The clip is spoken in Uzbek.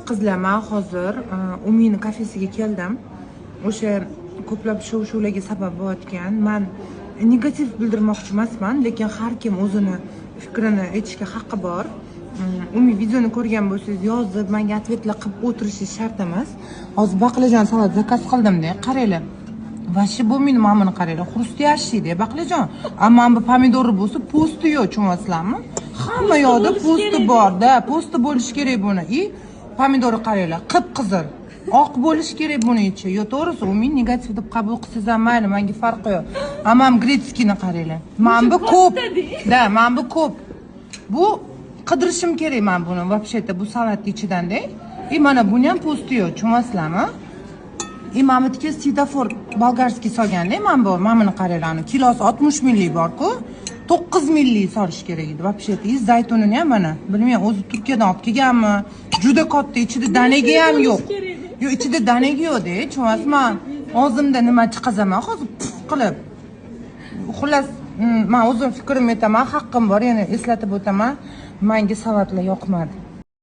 Qizlar, men hozir Umini kafesiga keldim. O'sha ko'plab shov-shuvlarga sabab bo'layotgan. Men negativ bildirmoqchi emasman, lekin har kim o'zini fikrini aytishga haqqi bor. Umi videoni ko'rgan bo'lsangiz, yozib, menga atvetlar qilib o'tirishingiz shart emas. Hozir baqlajon salat zakaz qildim-da, qaranglar. Vashi bo'lmaydi, mana buni qaranglar. Xrustyashiyda baqlajon. Ammo bu pomidori bo'lsa, po'sti yo'q, tushunasizlarmi? Hamma yoqda po'sti bor-da, po'sti bo'lishi kerak buni. Pomidori qaranglar, qip-qizil. Oq bo'lishi kerak buni ichi. Yo, to'g'risi, men negativ deb qabul qilsangiz ham mayli, menga farqi yo'q. Ammo gretskini qaranglar. Men bu ko'p. Da, men bu ko'p. Bu qidirishim kerak men buni. Вообще-то bu salat ichidan-da. Mana buni ham po'sti yo'q, tushunasizlarmi? Mamniki svetofor bolgarskiy solganda, mana buni qaranglar, kilosi 60 millik bor-ku, 9 millik solish kerak edi. Вообще-то zaytunini ham mana, bilmayman, o'zi Turkiyadan olib kelganmi? Juda katta, ichida danagi ham yo'q. Yo'q, ichida danagi yo'q-da, tushunasizmi? Og'zimda nima chiqazaman hozir qilib. Xullas, men o'zim fikrimni aytaman, haqqim bor, yana eslatib o'taman. Menga salatlar yoqmadi.